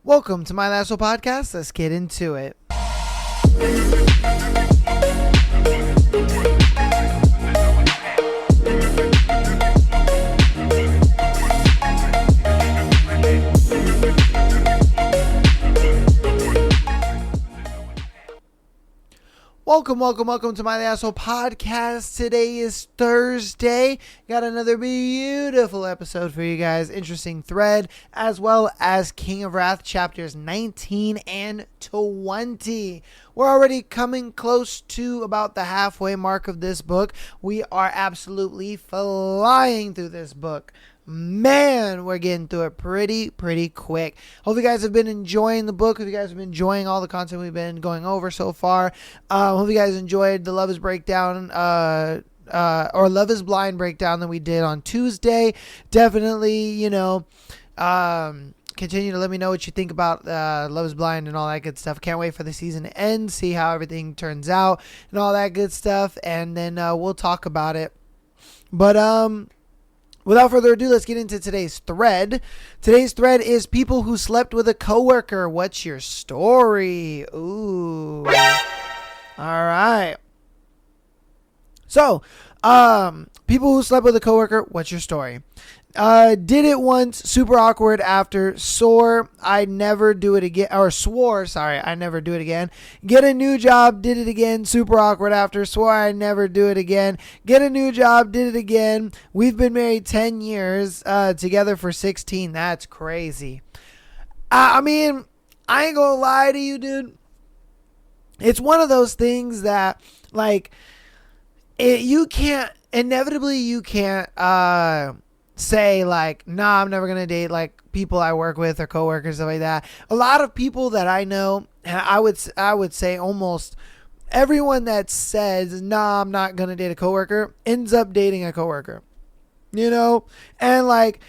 Welcome to my Lasso podcast. Let's get into it. Welcome to my Lasso podcast. Today is Thursday. Got another beautiful episode for you guys. Interesting thread, as well as King of Wrath chapters 19 and 20. We're already coming close to about the halfway mark of this book. We are absolutely flying through this book. Man, we're getting through it pretty quick. Hope you guys have been enjoying the book. Hope you guys have been enjoying all the content we've been going over so far. Hope you guys enjoyed the Love is Breakdown or Love is Blind breakdown that we did on Tuesday. Definitely, continue to let me know what you think about Love is Blind and all that good stuff. Can't wait for the season to end, see how everything turns out and all that good stuff, and then we'll talk about it. But without further ado, let's get into today's thread. Today's thread is people who slept with a coworker. What's your story? Ooh. All right. So, people who slept with a coworker, what's your story? Did it once, super awkward after, swore I never do it again, I never do it again. Get a new job, did it again, super awkward after, swore I never do it again. Get a new job, did it again. We've been married 10 years, together for 16. That's crazy. I mean, I ain't gonna lie to you, dude. It's one of those things that, like, you can't say like, nah, I'm never gonna date like people I work with or coworkers, stuff like that. A lot of people that I know, and I would say almost everyone that says, nah, I'm not gonna date a coworker, ends up dating a coworker. And like,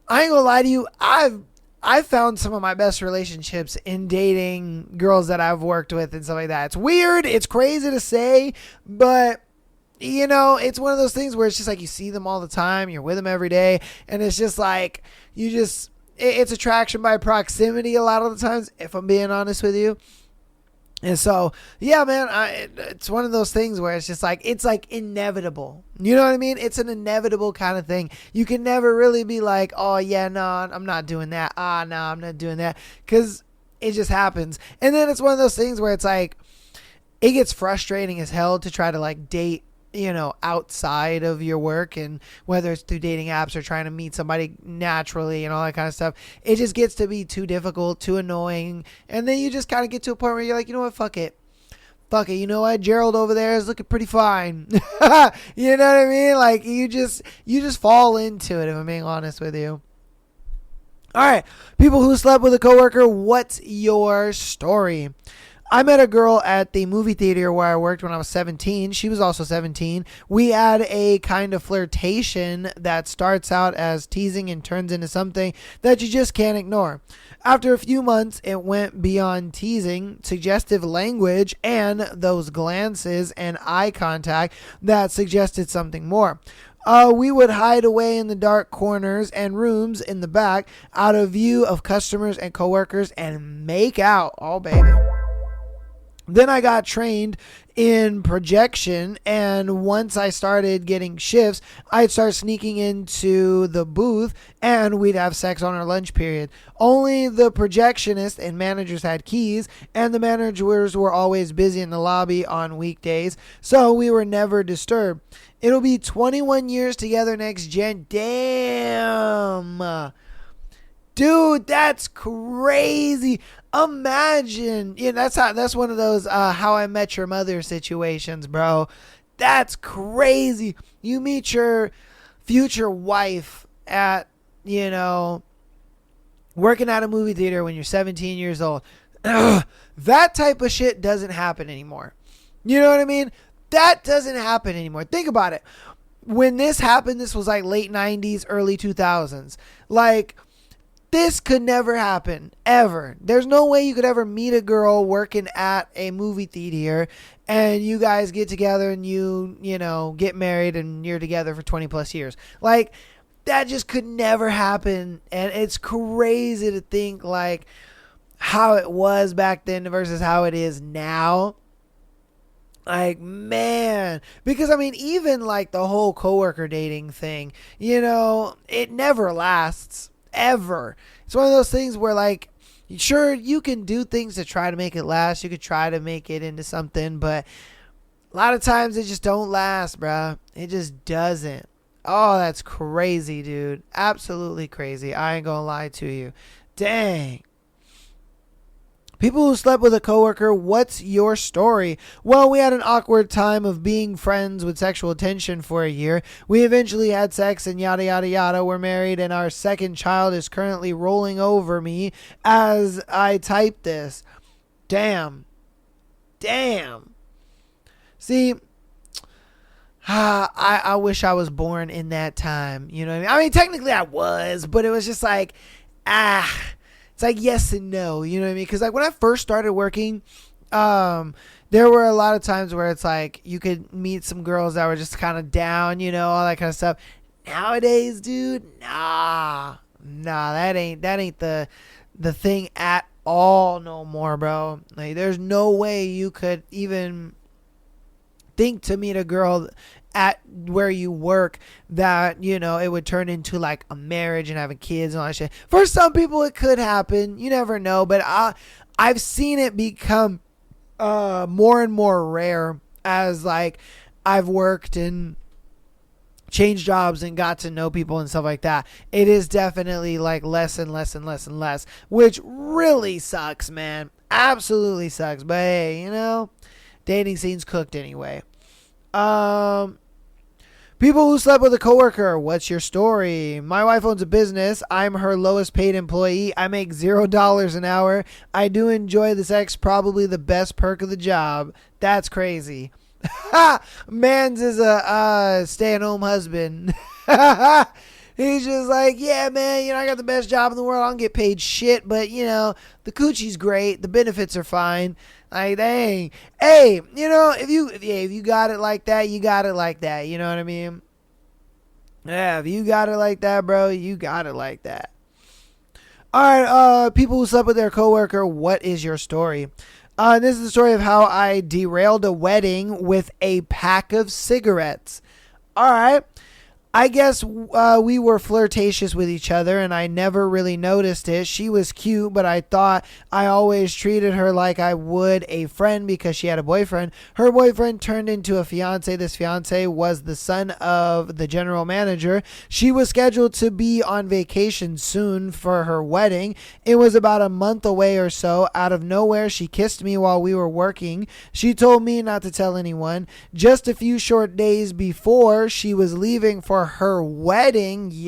I ain't gonna lie to you, I've found some of my best relationships in dating girls that I've worked with and stuff like that. It's weird, it's crazy to say, but it's one of those things where it's just like you see them all the time, you're with them every day, and it's just like it's attraction by proximity a lot of the times, if I'm being honest with you. And so, yeah, man, it's one of those things where it's like inevitable. You know what I mean? It's an inevitable kind of thing. You can never really be like, oh, yeah, no, I'm not doing that. No, I'm not doing that. Because it just happens. And then it's one of those things where it's like, it gets frustrating as hell to try to like date, outside of your work, and whether it's through dating apps or trying to meet somebody naturally and all that kind of stuff, it just gets to be too difficult, too annoying. And then you just kind of get to a point where you're like, you know what, fuck it. You know what? Gerald over there is looking pretty fine. You know what I mean? Like you just fall into it, if I'm being honest with you. All right. People who slept with a coworker, what's your story? I met a girl at the movie theater where I worked when I was 17. She was also 17. We had a kind of flirtation that starts out as teasing and turns into something that you just can't ignore. After a few months, it went beyond teasing, suggestive language, and those glances and eye contact that suggested something more. We would hide away in the dark corners and rooms in the back, out of view of customers and coworkers, and make out. Oh, baby. Then I got trained in projection, and once I started getting shifts, I'd start sneaking into the booth, and we'd have sex on our lunch period. Only the projectionist and managers had keys, and the managers were always busy in the lobby on weekdays, so we were never disturbed. It'll be 21 years together next Jan. Damn. Dude, that's crazy. Imagine, that's one of those How I Met Your Mother situations, bro. That's crazy. You meet your future wife at, working at a movie theater when you're 17 years old. That type of shit doesn't happen anymore. You know what I mean? That doesn't happen anymore. Think about it. When this happened, this was like late 90s, early 2000s. Like, this could never happen, ever. There's no way you could ever meet a girl working at a movie theater and you guys get together and you get married and you're together for 20 plus years. Like, that just could never happen. And it's crazy to think, like, how it was back then versus how it is now. Like, man, because I mean, even like the whole coworker dating thing, it never lasts ever. It's one of those things where, like, sure, you can do things to try to make it last. You could try to make it into something, but a lot of times it just don't last, bruh. It just doesn't. Oh, that's crazy, dude. Absolutely crazy. I ain't gonna lie to you. Dang. People who slept with a coworker, what's your story? Well, we had an awkward time of being friends with sexual tension for a year. We eventually had sex and yada yada yada. We're married and our second child is currently rolling over me as I type this. Damn. See, I wish I was born in that time. You know what I mean? I mean, technically I was, but it was just like, it's like yes and no, you know what I mean? Because like when I first started working, there were a lot of times where it's like you could meet some girls that were just kind of down, all that kind of stuff. Nowadays, dude, nah, that ain't the thing at all no more, bro. Like there's no way you could even think to meet a girl at where you work that it would turn into like a marriage and having kids and all that shit. For some people it could happen, you never know, but I've seen it become more and more rare as like I've worked and changed jobs and got to know people and stuff like that. It is definitely like less and less and less and less, which really sucks, man. Absolutely sucks. But hey, dating scene's cooked anyway. People who slept with a coworker, what's your story? My wife owns a business. I'm her lowest paid employee. I make $0 an hour. I do enjoy the sex, probably the best perk of the job. That's crazy. Mans is a stay-at-home husband. He's just like, yeah, man, I got the best job in the world. I don't get paid shit, but, the coochie's great. The benefits are fine. Like, dang. Hey, if you got it like that, you got it like that. You know what I mean? Yeah, if you got it like that, bro, you got it like that. All right, people who slept with their coworker, what is your story? This is the story of how I derailed a wedding with a pack of cigarettes. All right. I guess we were flirtatious with each other and I never really noticed it. She was cute, but I thought I always treated her like I would a friend because she had a boyfriend. Her boyfriend turned into a fiance. This fiance was the son of the general manager. She was scheduled to be on vacation soon for her wedding. It was about a month away or so. Out of nowhere, she kissed me while we were working. She told me not to tell anyone. Just a few short days before she was leaving for her wedding, she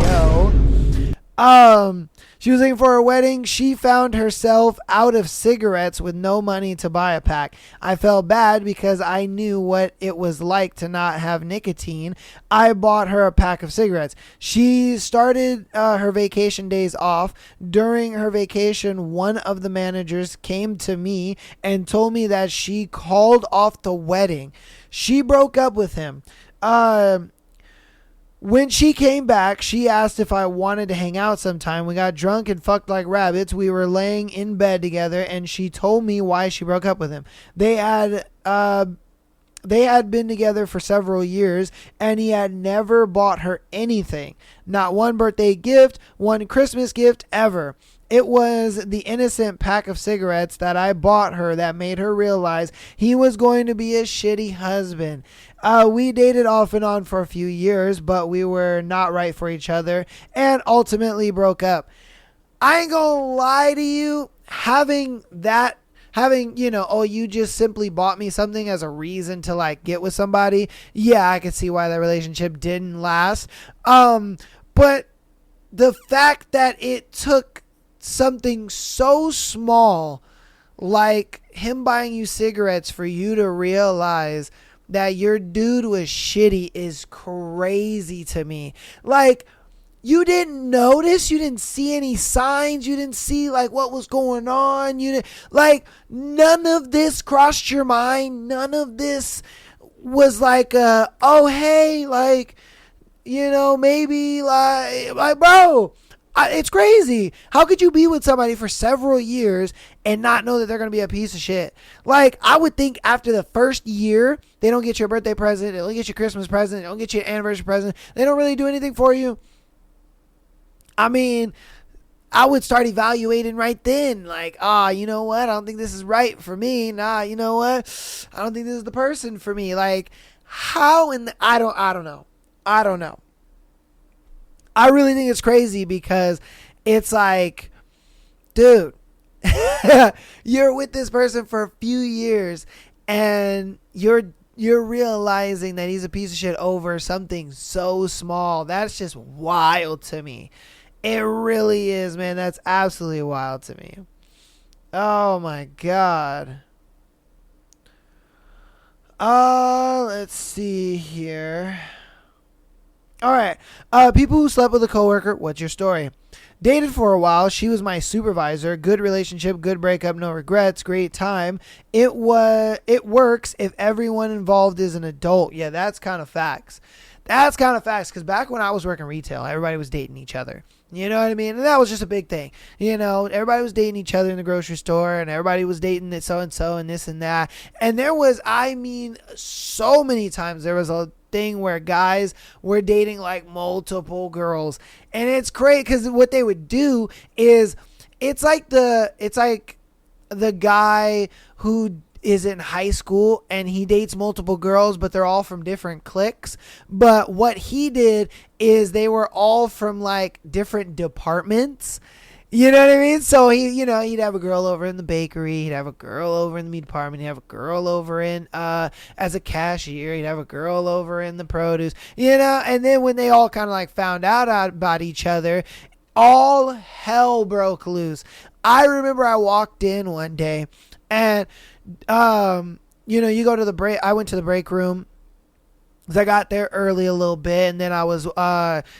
was leaving for her wedding. She found herself out of cigarettes with no money to buy a pack. I felt bad because I knew what it was like to not have nicotine. I bought her a pack of cigarettes. She started her vacation days off. During her vacation, one of the managers came to me and told me that she called off the wedding. She broke up with him. When she came back, she asked if I wanted to hang out sometime. We got drunk and fucked like rabbits. We were laying in bed together, and she told me why she broke up with him. They had been together for several years, and he had never bought her anything. Not one birthday gift, one Christmas gift ever. It was the innocent pack of cigarettes that I bought her that made her realize he was going to be a shitty husband. We dated off and on for a few years, but we were not right for each other and ultimately broke up. I ain't gonna lie to you, having, you just simply bought me something as a reason to like get with somebody. Yeah, I could see why that relationship didn't last. But the fact that it took something so small like him buying you cigarettes for you to realize that your dude was shitty is crazy to me. Like, you didn't notice, you didn't see any signs, you didn't see like what was going on, you didn't, like, none of this crossed your mind. None of this was like oh hey, like, maybe like bro, It's crazy. How could you be with somebody for several years and not know that they're going to be a piece of shit? Like, I would think after the first year, they don't get your birthday present, they don't get your Christmas present, they don't get your anniversary present, they don't really do anything for you. I mean, I would start evaluating right then. Like, you know what? I don't think this is right for me. Nah, you know what? I don't think this is the person for me. Like, how in the, I don't know. I don't know. I really think it's crazy because it's like, dude, you're with this person for a few years and you're realizing that he's a piece of shit over something so small. That's just wild to me. It really is, man. That's absolutely wild to me. Oh my God. Let's see here. All right. People who slept with a coworker, what's your story? Dated for a while. She was my supervisor. Good relationship, good breakup, no regrets, great time. It works if everyone involved is an adult. Yeah, that's kind of facts. That's kind of facts because back when I was working retail, everybody was dating each other. You know what I mean? And that was just a big thing. You know, everybody was dating each other in the grocery store and everybody was dating that so-and-so and this and that. And there was, I mean, so many times there was a thing where guys were dating like multiple girls. And it's great because what they would do is it's like the guy who is in high school and he dates multiple girls, but they're all from different cliques. But what he did is they were all from like different departments. You know what I mean? So he'd have a girl over in the bakery, he'd have a girl over in the meat department, he'd have a girl over in as a cashier, he'd have a girl over in the produce, and then when they all kind of like found out about each other, all hell broke loose. I remember I walked in one day and you go to the break. I went to the break room because I got there early a little bit, and then I was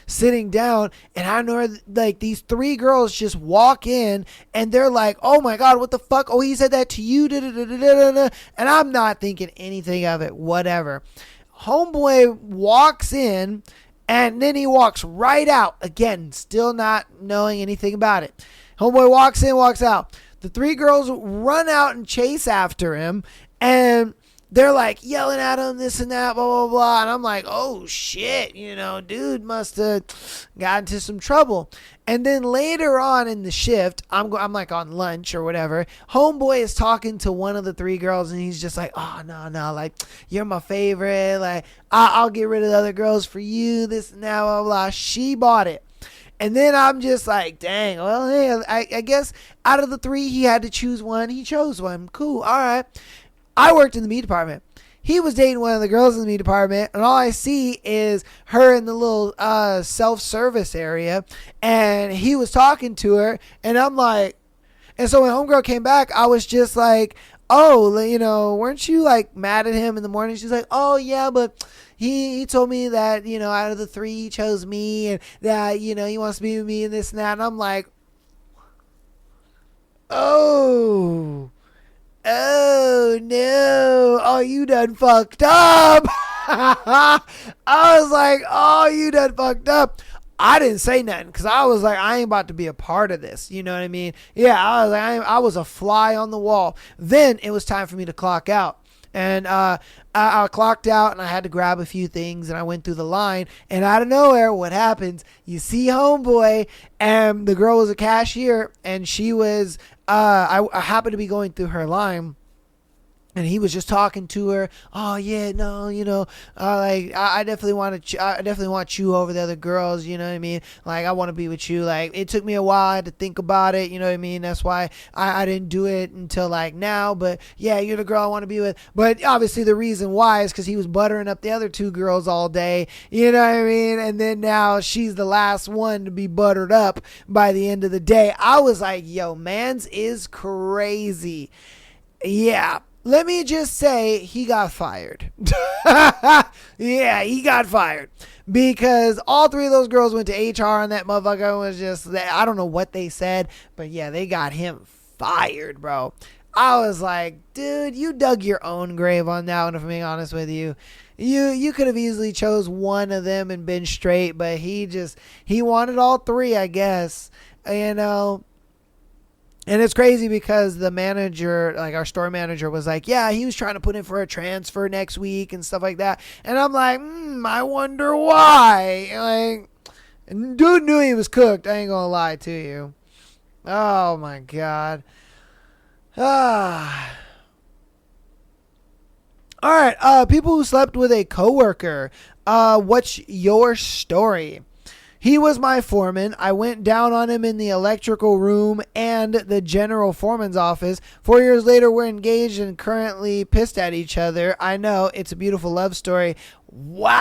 sitting down, and I know like these three girls just walk in, and they're like, "Oh my God, what the fuck? Oh, he said that to you?" And I'm not thinking anything of it. Whatever. Homeboy walks in, and then he walks right out again, still not knowing anything about it. Homeboy walks in, walks out. The three girls run out and chase after him, and they're like yelling at him, this and that, blah, blah, blah. And I'm like, oh shit, dude must have got into some trouble. And then later on in the shift, I'm like on lunch or whatever. Homeboy is talking to one of the three girls, and he's just like, oh, no, like, you're my favorite. Like, I'll get rid of the other girls for you, this and that, blah, blah. She bought it. And then I'm just like, dang, well, hey, I guess out of the three, he had to choose one. He chose one. Cool. All right. I worked in the meat department. He was dating one of the girls in the meat department, and all I see is her in the little self-service area, and he was talking to her, and I'm like, and so when homegirl came back, I was just like, oh, weren't you like mad at him in the morning? She's like, oh yeah, but he told me that, out of the three, he chose me, and that, he wants to be with me and this and that. And I'm like, oh no. Oh, you done fucked up. I was like, oh, you done fucked up. I didn't say nothing because I was like, I ain't about to be a part of this. You know what I mean? Yeah, I was like, I was a fly on the wall. Then it was time for me to clock out. And I clocked out and I had to grab a few things and I went through the line, and out of nowhere, what happens? You see homeboy, and the girl was a cashier, and she was, I happened to be going through her line. And he was just talking to her. Oh yeah, no, like I definitely want you over the other girls. You know what I mean? Like I want to be with you. Like it took me a while. I had to think about it. You know what I mean? That's why I didn't do it until like now. But yeah, you're the girl I want to be with. But obviously the reason why is because he was buttering up the other two girls all day. You know what I mean? And then now she's the last one to be buttered up by the end of the day. I was like, yo, mans is crazy. Yeah. Let me just say he got fired. Yeah, he got fired. Because all three of those girls went to HR on that motherfucker. Was just, I don't know what they said, but yeah, they got him fired, bro. I was like, dude, you dug your own grave on that one, if I'm being honest with you. You could have easily chose one of them and been straight, but he wanted all three, I guess. You know, and it's crazy because the manager, like our store manager, was like, yeah, he was trying to put in for a transfer next week and stuff like that. And I'm like, I wonder why. Like, dude knew he was cooked. I ain't gonna lie to you. Oh my God. Ah. All right. People who slept with a coworker. What's your story? He was my foreman. I went down on him in the electrical room and the general foreman's office. 4 years later, we're engaged and currently pissed at each other. I know, it's a beautiful love story. Wow.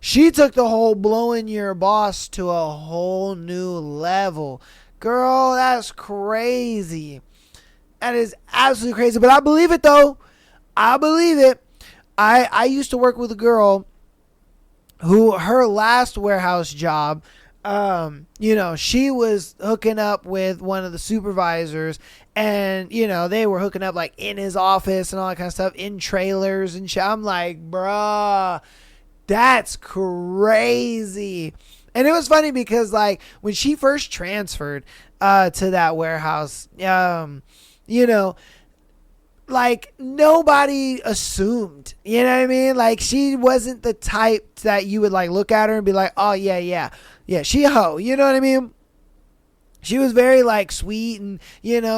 She took the whole blowing your boss to a whole new level. Girl, that's crazy. That is absolutely crazy. But I believe it, though. I believe it. I used to work with a girl who her last warehouse job, she was hooking up with one of the supervisors, and, they were hooking up like in his office and all that kind of stuff, in trailers and shit. I'm like, bruh, that's crazy. And it was funny because, like, when she first transferred to that warehouse, like, nobody assumed, you know what I mean? Like, she wasn't the type that you would, like, look at her and be like, oh, yeah, she a hoe, you know what I mean? She was very, like, sweet and,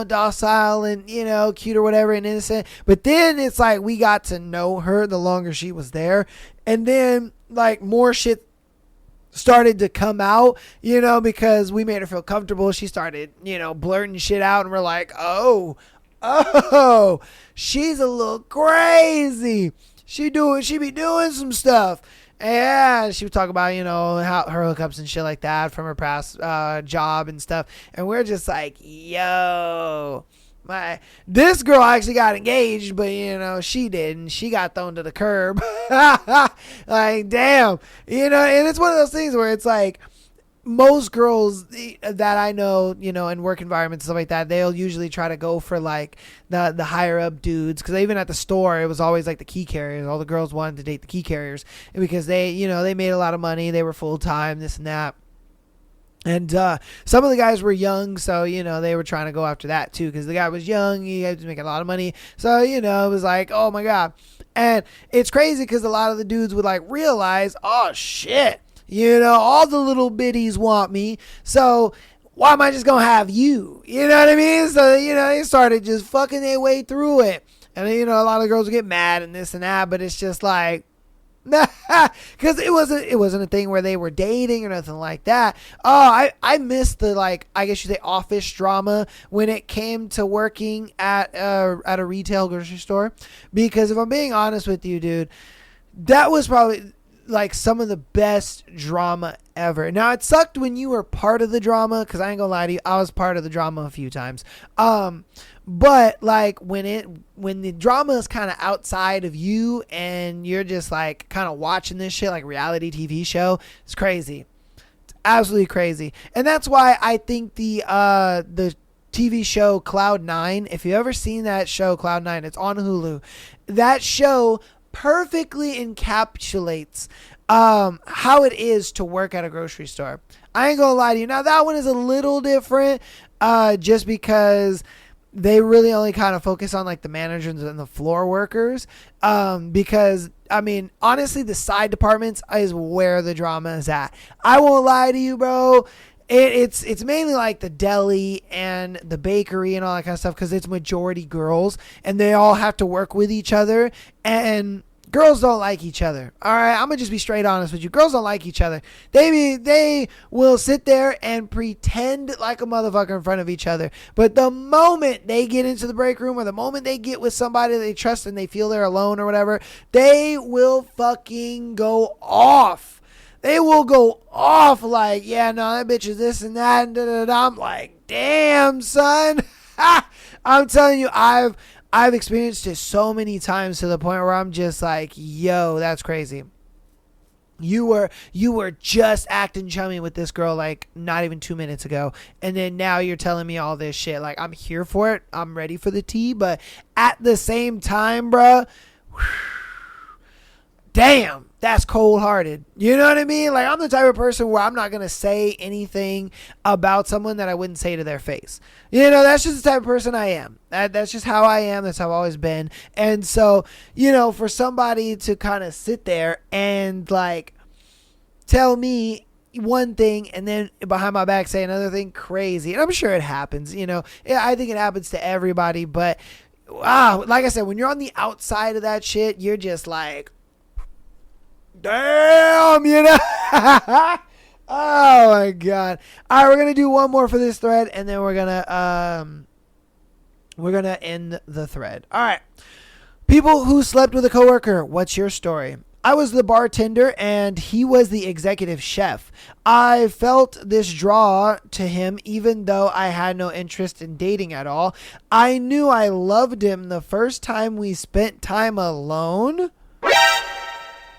docile and, cute or whatever and innocent. But then it's like we got to know her the longer she was there. And then, like, more shit started to come out, because we made her feel comfortable. She started, blurting shit out, and we're like, oh, she's a little crazy. She be doing some stuff. And she would talk about, how her hookups and shit like that from her past job and stuff. And we're just like, yo, this girl actually got engaged, but, she didn't. She got thrown to the curb. Like, damn. And it's one of those things where it's like, most girls that I know, in work environments and stuff like that, they'll usually try to go for like the higher up dudes. Because even at the store, it was always like the key carriers. All the girls wanted to date the key carriers because they, they made a lot of money. They were full time, this and that. And some of the guys were young, so, they were trying to go after that too, because the guy was young, he had to make a lot of money. So, it was like, oh my God. And it's crazy because a lot of the dudes would like realize, oh shit, all the little biddies want me, so why am I just going to have you? You know what I mean? So, they started just fucking their way through it. And, a lot of girls would get mad and this and that, but it's just like, because it wasn't a thing where they were dating or nothing like that. Oh, I missed the, like, I guess you say office drama when it came to working at a retail grocery store. Because if I'm being honest with you, dude, that was probably like some of the best drama ever. Now, it sucked when you were part of the drama, because I ain't gonna lie to you, I was part of the drama a few times. But like when the drama is kind of outside of you and you're just like kind of watching this shit like reality TV show, it's crazy. It's absolutely crazy. And that's why I think the TV show Cloud 9, if you've ever seen that show Cloud 9, it's on Hulu. That show perfectly encapsulates how it is to work at a grocery store. I ain't gonna lie to you. Now, that one is a little different just because they really only kind of focus on like the managers and the floor workers, because I mean, honestly, the side departments is where the drama is at. I won't lie to you, bro. It's mainly like the deli and the bakery and all that kind of stuff, because it's majority girls and they all have to work with each other, and girls don't like each other. All right, I'm gonna just be straight honest with you. Girls don't like each other. They will sit there and pretend like a motherfucker in front of each other. But the moment they get into the break room, or the moment they get with somebody they trust and they feel they're alone or whatever, they will fucking go off. They will go off like, yeah, no, that bitch is this and that. And I'm like, damn, son. I'm telling you, I've experienced it so many times to the point where I'm just like, yo, that's crazy. You were just acting chummy with this girl like not even 2 minutes ago, and then now you're telling me all this shit. Like, I'm here for it. I'm ready for the tea, but at the same time, bruh, Damn, that's cold-hearted. You know what I mean? Like, I'm the type of person where I'm not going to say anything about someone that I wouldn't say to their face. You know, that's just the type of person I am. That's just how I am. That's how I've always been. And so, you know, for somebody to kind of sit there and, like, tell me one thing and then behind my back say another thing, crazy. And I'm sure it happens, you know. I think it happens to everybody. But, like I said, when you're on the outside of that shit, you're just like, damn, you know. Oh my god. All right, we're gonna do one more for this thread, and then we're gonna end the thread. All right. People who slept with a coworker. What's your story? I was the bartender and he was the executive chef. I felt this draw to him even though I had no interest in dating at all. I knew I loved him the first time we spent time alone.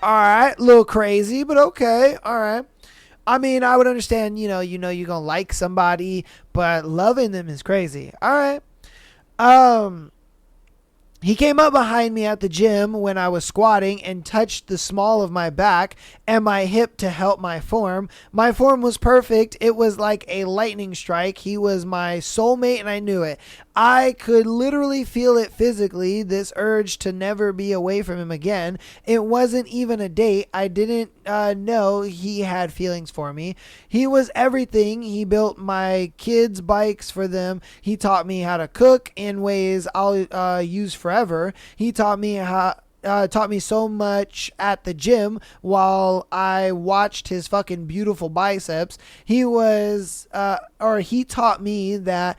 All right, a little crazy, but okay. All right. I mean, I would understand, you know, you're going to like somebody, but loving them is crazy. All right. He came up behind me at the gym when I was squatting and touched the small of my back and my hip to help my form. My form was perfect. It was like a lightning strike. He was my soulmate and I knew it. I could literally feel it physically, this urge to never be away from him again. It wasn't even a date. I didn't know he had feelings for me. He was everything. He built my kids' bikes for them. He taught me how to cook in ways I'll use forever. He taught me so much at the gym while I watched his fucking beautiful biceps. He taught me that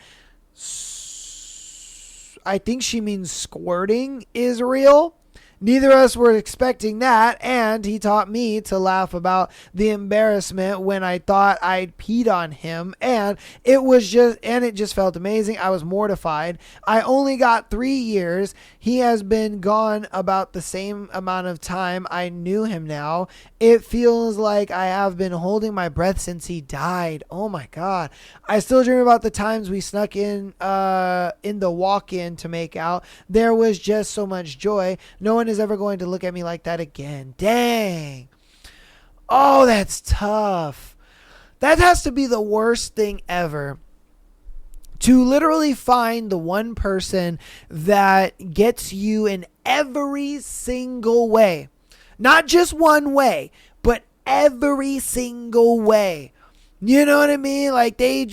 I think she means squirting is real. Neither of us were expecting that, and he taught me to laugh about the embarrassment when I thought I'd peed on him, and it just felt amazing. I was mortified. I only got 3 years. He has been gone about the same amount of time I knew him now. It feels like I have been holding my breath since he died. Oh my God. I still dream about the times we snuck in the walk-in to make out. There was just so much joy. No one is ever going to look at me like that again. Dang. Oh, that's tough. That has to be the worst thing ever. To literally find the one person that gets you in every single way. Not just one way, but every single way. You know what I mean? Like they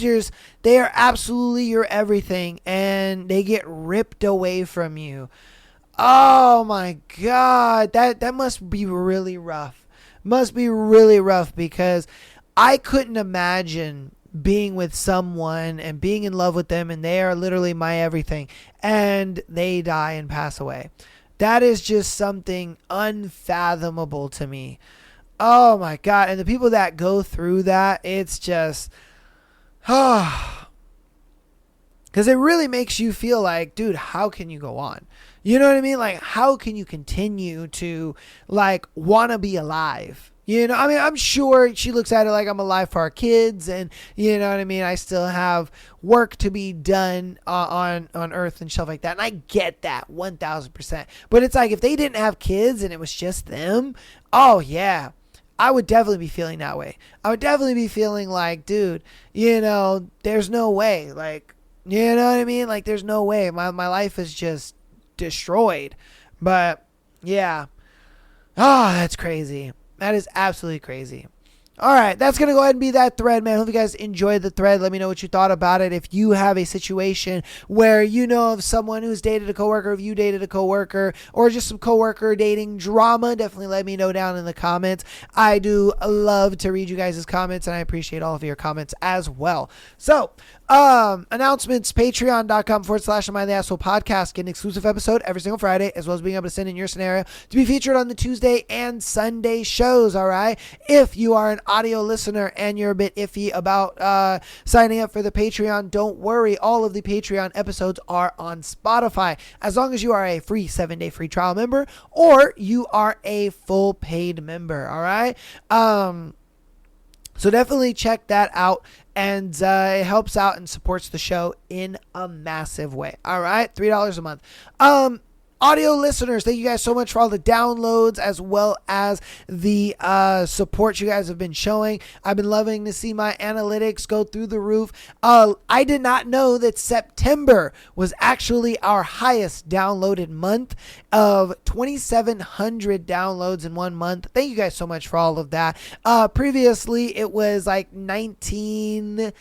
are absolutely your everything and they get ripped away from you. Oh my God. That must be really rough. Must be really rough because I couldn't imagine being with someone and being in love with them and they are literally my everything and they die and pass away. That is just something unfathomable to me. Oh my God. And the people that go through that, it's just, because it really makes you feel like, dude, how can you go on? You know what I mean? Like, how can you continue to like want to be alive? You know, I mean, I'm sure she looks at it like I'm alive for our kids and you know what I mean? I still have work to be done on earth and stuff like that. And I get that 1000%. But it's like if they didn't have kids and it was just them, oh yeah, I would definitely be feeling that way. I would definitely be feeling like, dude, you know, there's no way. Like, you know what I mean? Like, there's no way. My life is just destroyed. But yeah. Oh, that's crazy. That is absolutely crazy. All right, that's going to go ahead and be that thread, man. Hope you guys enjoyed the thread. Let me know what you thought about it. If you have a situation where you know of someone who's dated a coworker, if you dated a coworker, or just some coworker dating drama, definitely let me know down in the comments. I do love to read you guys' comments, and I appreciate all of your comments as well. So, announcements, patreon.com/Am I the Asshole podcast. Get an exclusive episode every single Friday, as well as being able to send in your scenario to be featured on the Tuesday and Sunday shows, all right? If you are an audio listener and you're a bit iffy about signing up for the Patreon, don't worry. All of the Patreon episodes are on Spotify, as long as you are a free 7-day free trial member or you are a full paid member, all right? So definitely check that out. And it helps out and supports the show in a massive way. All right, $3 a month. audio listeners, thank you guys so much for all the downloads as well as the support you guys have been showing. I've been loving to see my analytics go through the roof. I did not know that September was actually our highest downloaded month of 2,700 downloads in 1 month. Thank you guys so much for all of that. Previously, it was like 19...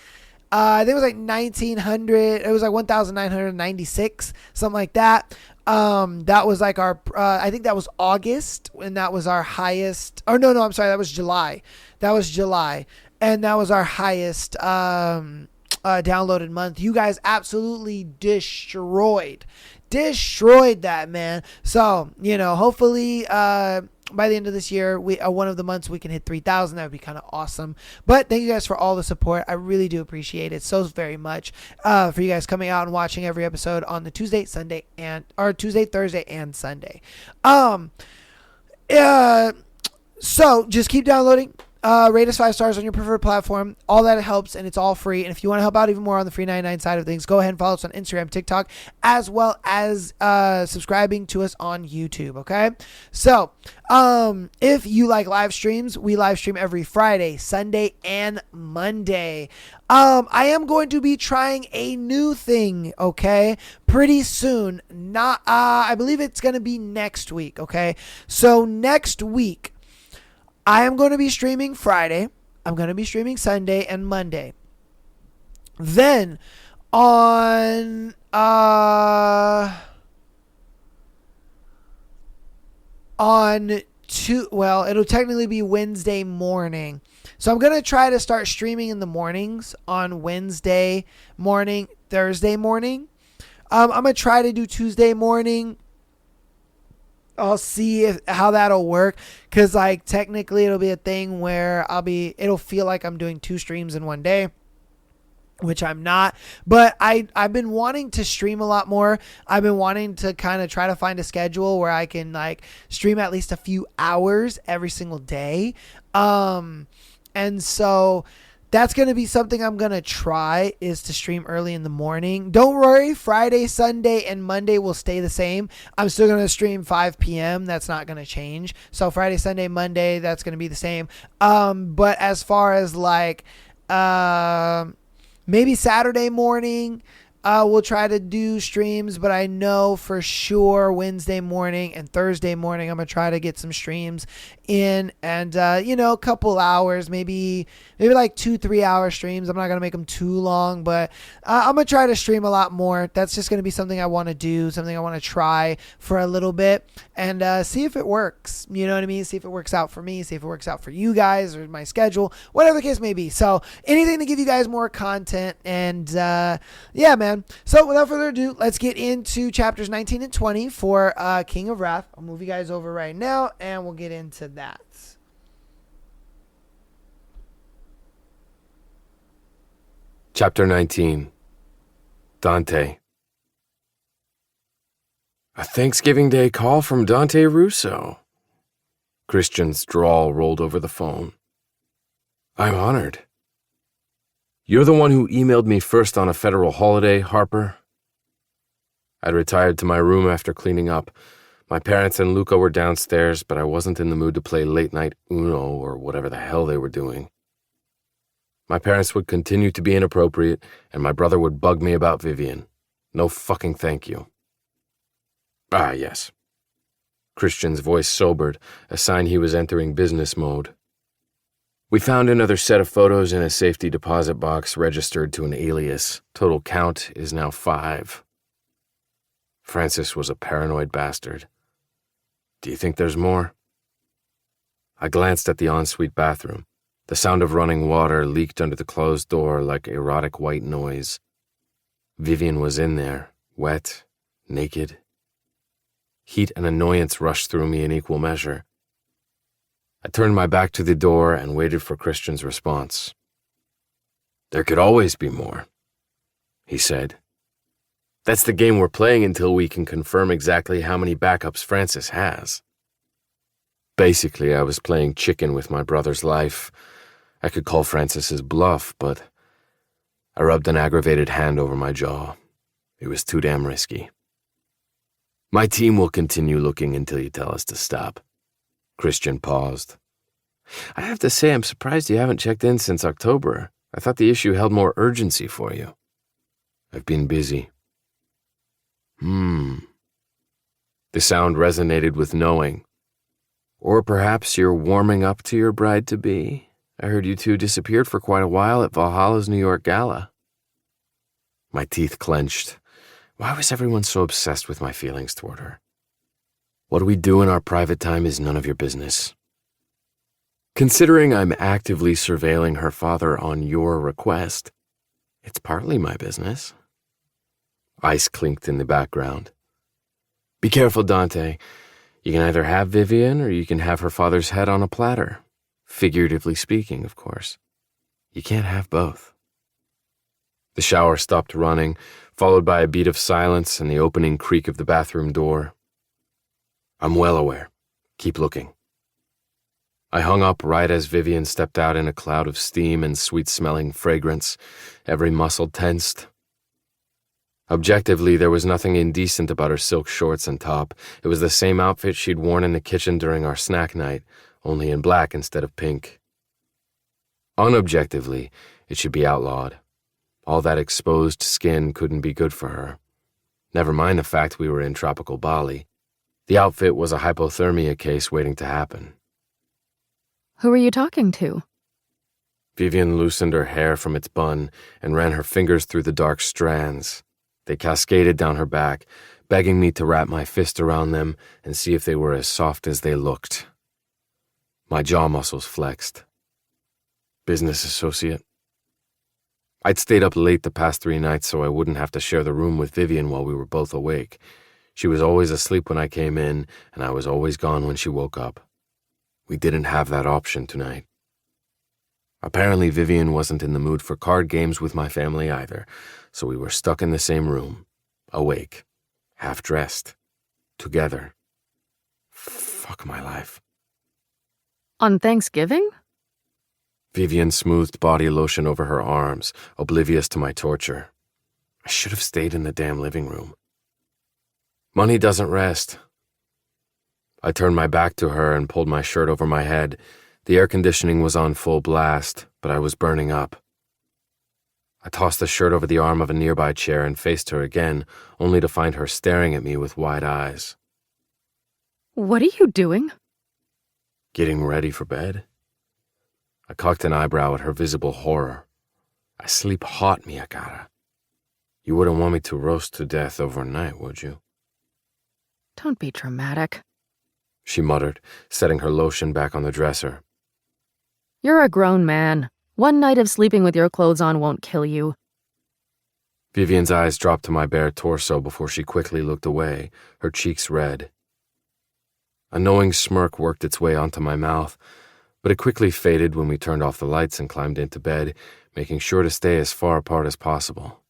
I think it was like 1,900. It was like 1,996, something like that. That was like our, I think that was August, and that was our highest. Or no, I'm sorry, that was July. And that was our highest downloaded month. You guys absolutely destroyed that, man. So, hopefully, by the end of this year, one of the months we can hit 3,000. That would be kind of awesome. But thank you guys for all the support. I really do appreciate it so very much. For you guys coming out and watching every episode on the Tuesday, Thursday, and Sunday. So just keep downloading. Rate us 5 stars on your preferred platform. All that helps, and it's all free. And if you want to help out even more on the free 99 side of things, go ahead and follow us on Instagram, TikTok, as well as subscribing to us on YouTube, okay? So, if you like live streams, we live stream every Friday, Sunday, and Monday. I am going to be trying a new thing, okay? Pretty soon. I believe it's going to be next week, okay? So, next week, I am going to be streaming Friday. I'm going to be streaming Sunday and Monday. Then on it'll technically be Wednesday morning. So I'm going to try to start streaming in the mornings on Wednesday morning, Thursday morning. I'm going to try to do Tuesday morning. I'll see how that'll work, because like technically it'll be a thing where it'll feel like I'm doing 2 streams in one day, which I'm not. But I've been wanting to stream a lot more. I've been wanting to kind of try to find a schedule where I can like stream at least a few hours every single day. And so that's going to be something I'm going to try, is to stream early in the morning. Don't worry, Friday, Sunday, and Monday will stay the same. I'm still going to stream 5 p.m. That's not going to change. So Friday, Sunday, Monday, that's going to be the same. But as far as like maybe Saturday morning, we'll try to do streams, but I know for sure Wednesday morning and Thursday morning, I'm going to try to get some streams in, and, a couple hours, maybe like 2-3 hour streams. I'm not going to make them too long, but I'm going to try to stream a lot more. That's just going to be something I want to do, something I want to try for a little bit, and see if it works. You know what I mean? See if it works out for me, see if it works out for you guys or my schedule, whatever the case may be. So anything to give you guys more content, and yeah, man. So without further ado, let's get into chapters 19 and 20 for King of Wrath. I'll move you guys over right now, and we'll get into that. Chapter 19. Dante. A Thanksgiving Day call from Dante Russo. Christian's drawl rolled over the phone. I'm honored. You're the one who emailed me first on a federal holiday, Harper? I'd retired to my room after cleaning up. My parents and Luca were downstairs, but I wasn't in the mood to play late-night Uno or whatever the hell they were doing. My parents would continue to be inappropriate, and my brother would bug me about Vivian. No fucking thank you. Ah, yes. Christian's voice sobered, a sign he was entering business mode. We found another set of photos in a safety deposit box registered to an alias. Total count is now 5. Francis was a paranoid bastard. Do you think there's more? I glanced at the ensuite bathroom. The sound of running water leaked under the closed door like erotic white noise. Vivian was in there, wet, naked. Heat and annoyance rushed through me in equal measure. I turned my back to the door and waited for Christian's response. There could always be more, he said. That's the game we're playing until we can confirm exactly how many backups Francis has. Basically, I was playing chicken with my brother's life. I could call Francis's bluff, but I rubbed an aggravated hand over my jaw. It was too damn risky. My team will continue looking until you tell us to stop. Christian paused. I have to say I'm surprised you haven't checked in since October. I thought the issue held more urgency for you. I've been busy. The sound resonated with knowing. Or perhaps you're warming up to your bride-to-be. I heard you two disappeared for quite a while at Valhalla's New York gala. My teeth clenched. Why was everyone so obsessed with my feelings toward her? What we do in our private time is none of your business. Considering I'm actively surveilling her father on your request, it's partly my business. Ice clinked in the background. Be careful, Dante. You can either have Vivian or you can have her father's head on a platter. Figuratively speaking, of course. You can't have both. The shower stopped running, followed by a beat of silence and the opening creak of the bathroom door. I'm well aware. Keep looking. I hung up right as Vivian stepped out in a cloud of steam and sweet-smelling fragrance, every muscle tensed. Objectively, there was nothing indecent about her silk shorts and top. It was the same outfit she'd worn in the kitchen during our snack night, only in black instead of pink. Unobjectively, it should be outlawed. All that exposed skin couldn't be good for her. Never mind the fact we were in tropical Bali. The outfit was a hypothermia case waiting to happen. Who are you talking to? Vivian loosened her hair from its bun and ran her fingers through the dark strands. They cascaded down her back, begging me to wrap my fist around them and see if they were as soft as they looked. My jaw muscles flexed. Business associate. I'd stayed up late the past 3 nights so I wouldn't have to share the room with Vivian while we were both awake. She was always asleep when I came in, and I was always gone when she woke up. We didn't have that option tonight. Apparently, Vivian wasn't in the mood for card games with my family either, so we were stuck in the same room, awake, half-dressed, together. Fuck my life. On Thanksgiving? Vivian smoothed body lotion over her arms, oblivious to my torture. I should have stayed in the damn living room. Money doesn't rest. I turned my back to her and pulled my shirt over my head. The air conditioning was on full blast, but I was burning up. I tossed the shirt over the arm of a nearby chair and faced her again, only to find her staring at me with wide eyes. What are you doing? Getting ready for bed? I cocked an eyebrow at her visible horror. I sleep hot, Miyakara. You wouldn't want me to roast to death overnight, would you? Don't be dramatic. She muttered, setting her lotion back on the dresser. You're a grown man. One night of sleeping with your clothes on won't kill you. Vivian's eyes dropped to my bare torso before she quickly looked away, her cheeks red. A knowing smirk worked its way onto my mouth, but it quickly faded when we turned off the lights and climbed into bed, making sure to stay as far apart as possible.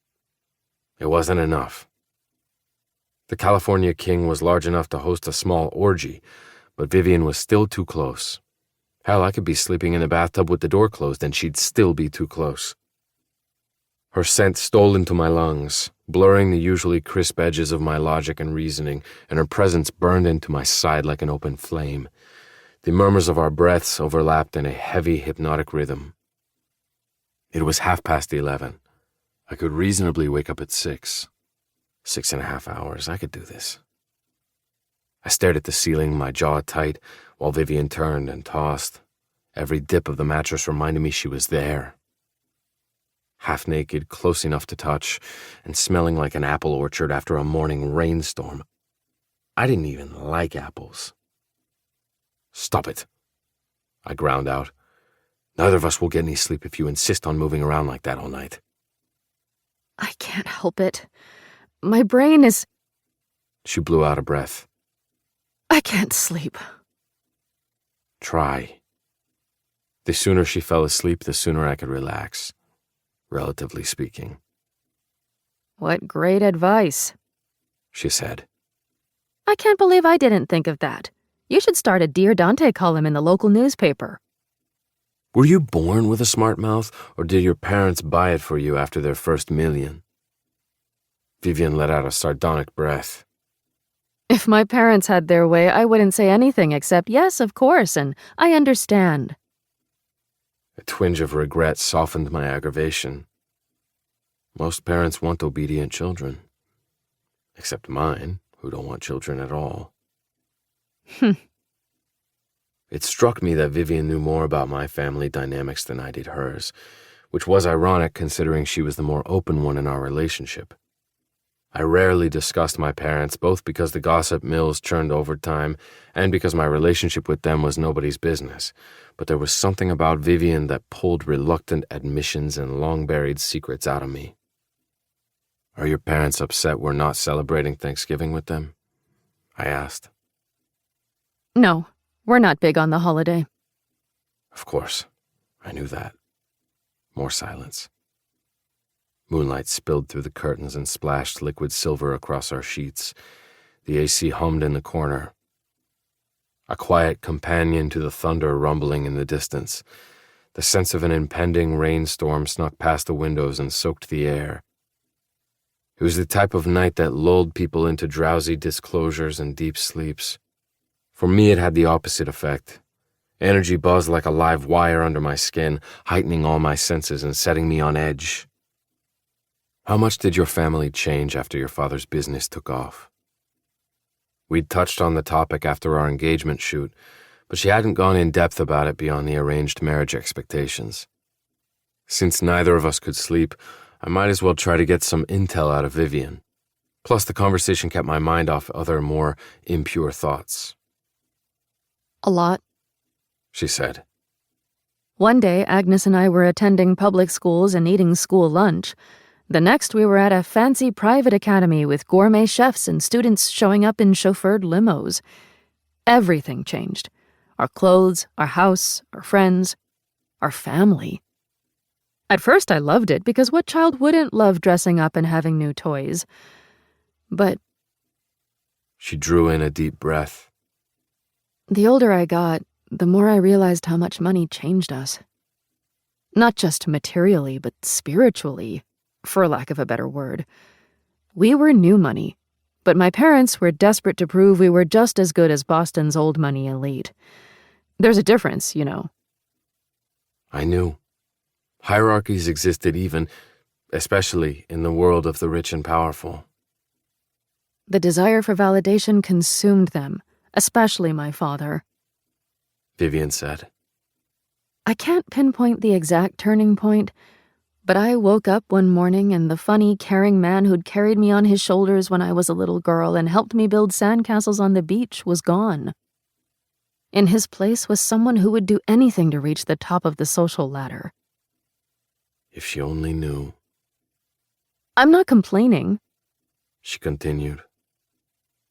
It wasn't enough. The California King was large enough to host a small orgy, but Vivian was still too close. Hell, I could be sleeping in a bathtub with the door closed and she'd still be too close. Her scent stole into my lungs, blurring the usually crisp edges of my logic and reasoning, and her presence burned into my side like an open flame. The murmurs of our breaths overlapped in a heavy, hypnotic rhythm. It was 11:30. I could reasonably wake up at 6. 6.5 hours. I could do this. I stared at the ceiling, my jaw tight, while Vivian turned and tossed. Every dip of the mattress reminded me she was there. Half naked, close enough to touch, and smelling like an apple orchard after a morning rainstorm. I didn't even like apples. Stop it, I ground out. Neither of us will get any sleep if you insist on moving around like that all night. I can't help it. My brain is... She blew out a breath. I can't sleep. Try. The sooner she fell asleep, the sooner I could relax, relatively speaking. What great advice, she said. I can't believe I didn't think of that. You should start a Dear Dante column in the local newspaper. Were you born with a smart mouth, or did your parents buy it for you after their first million? Vivian let out a sardonic breath. If my parents had their way, I wouldn't say anything except, yes, of course, and I understand. A twinge of regret softened my aggravation. Most parents want obedient children. Except mine, who don't want children at all. It struck me that Vivian knew more about my family dynamics than I did hers, which was ironic considering she was the more open one in our relationship. I rarely discussed my parents, both because the gossip mills churned over time and because my relationship with them was nobody's business, but there was something about Vivian that pulled reluctant admissions and long-buried secrets out of me. Are your parents upset we're not celebrating Thanksgiving with them? I asked. No, we're not big on the holiday. Of course, I knew that. More silence. Moonlight spilled through the curtains and splashed liquid silver across our sheets. The AC hummed in the corner. A quiet companion to the thunder rumbling in the distance. The sense of an impending rainstorm snuck past the windows and soaked the air. It was the type of night that lulled people into drowsy disclosures and deep sleeps. For me, it had the opposite effect. Energy buzzed like a live wire under my skin, heightening all my senses and setting me on edge. How much did your family change after your father's business took off? We'd touched on the topic after our engagement shoot, but she hadn't gone in depth about it beyond the arranged marriage expectations. Since neither of us could sleep, I might as well try to get some intel out of Vivian. Plus, the conversation kept my mind off other, more impure thoughts. A lot. She said. One day, Agnes and I were attending public schools and eating school lunch. The next, we were at a fancy private academy with gourmet chefs and students showing up in chauffeured limos. Everything changed. Our clothes, our house, our friends, our family. At first, I loved it because what child wouldn't love dressing up and having new toys? But She drew in a deep breath. the older I got, the more I realized how much money changed us. Not just materially, but spiritually, for lack of a better word. We were new money, but my parents were desperate to prove we were just as good as Boston's old money elite. There's a difference, you know. I knew. Hierarchies existed even, especially in the world of the rich and powerful. The desire for validation consumed them, especially my father. Vivian said. I can't pinpoint the exact turning point, but I woke up one morning and the funny, caring man who'd carried me on his shoulders when I was a little girl and helped me build sandcastles on the beach was gone. In his place was someone who would do anything to reach the top of the social ladder. If she only knew, I'm not complaining. she continued.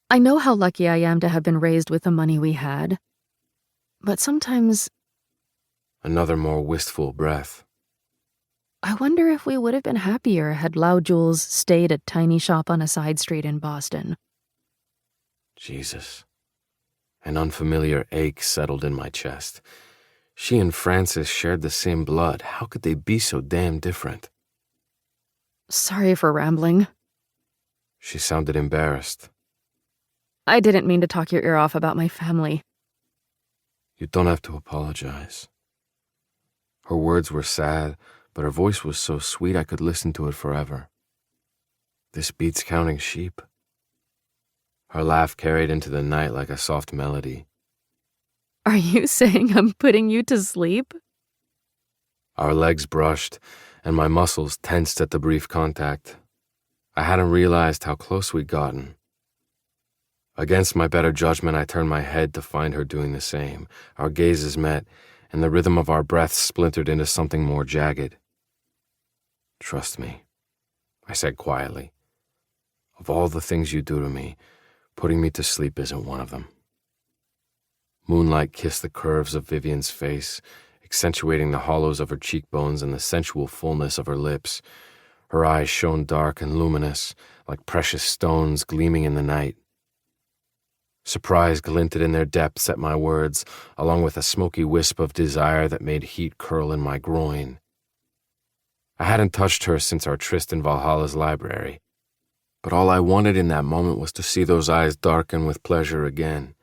I know how lucky I am to have been raised with the money we had. But sometimes Another more wistful breath. I wonder if we would have been happier had Loud Jules stayed a tiny shop on a side street in Boston. Jesus. An unfamiliar ache settled in my chest. She and Francis shared the same blood. How could they be so damn different? Sorry for rambling. She sounded embarrassed. I didn't mean to talk your ear off about my family. You don't have to apologize. Her words were sad, but her voice was so sweet I could listen to it forever. This beats counting sheep. Her laugh carried into the night like a soft melody. Are you saying I'm putting you to sleep? Our legs brushed, and my muscles tensed at the brief contact. I hadn't realized how close we'd gotten. Against my better judgment, I turned my head to find her doing the same. Our gazes met, and the rhythm of our breaths splintered into something more jagged. Trust me, I said quietly. Of all the things you do to me, putting me to sleep isn't one of them. Moonlight kissed the curves of Vivian's face, accentuating the hollows of her cheekbones and the sensual fullness of her lips. Her eyes shone dark and luminous, like precious stones gleaming in the night. Surprise glinted in their depths at my words, along with a smoky wisp of desire that made heat curl in my groin. I hadn't touched her since our tryst in Valhalla's library. But all I wanted in that moment was to see those eyes darken with pleasure again,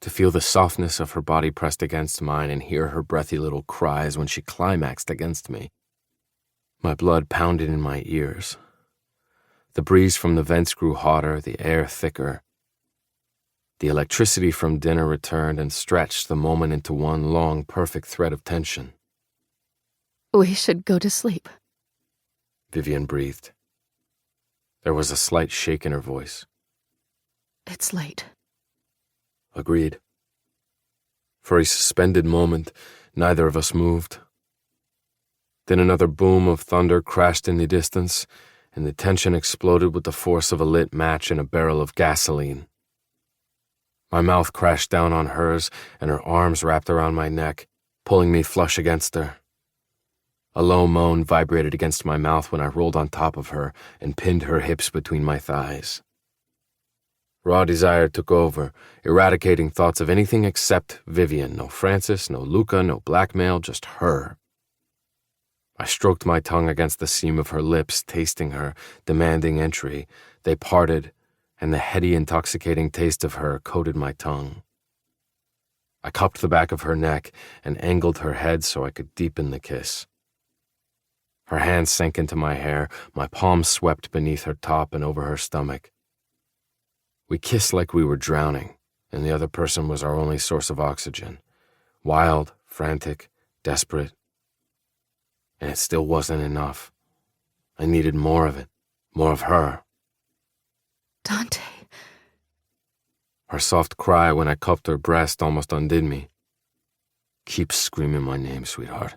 to feel the softness of her body pressed against mine and hear her breathy little cries when she climaxed against me. My blood pounded in my ears. The breeze from the vents grew hotter, the air thicker. The electricity from dinner returned and stretched the moment into one long, perfect thread of tension. We should go to sleep. Vivian breathed. There was a slight shake in her voice. It's late. Agreed. For a suspended moment, neither of us moved. Then another boom of thunder crashed in the distance, and the tension exploded with the force of a lit match in a barrel of gasoline. My mouth crashed down on hers, and her arms wrapped around my neck, pulling me flush against her. A low moan vibrated against my mouth when I rolled on top of her and pinned her hips between my thighs. Raw desire took over, eradicating thoughts of anything except Vivian. No Francis, no Luca, no blackmail, just her. I stroked my tongue against the seam of her lips, tasting her, demanding entry. They parted, and the heady, intoxicating taste of her coated my tongue. I cupped the back of her neck and angled her head so I could deepen the kiss. Her hands sank into my hair, my palms swept beneath her top and over her stomach. We kissed like we were drowning, and the other person was our only source of oxygen. Wild, frantic, desperate. And it still wasn't enough. I needed more of it, more of her. Dante. Her soft cry when I cupped her breast almost undid me. Keep screaming my name, sweetheart.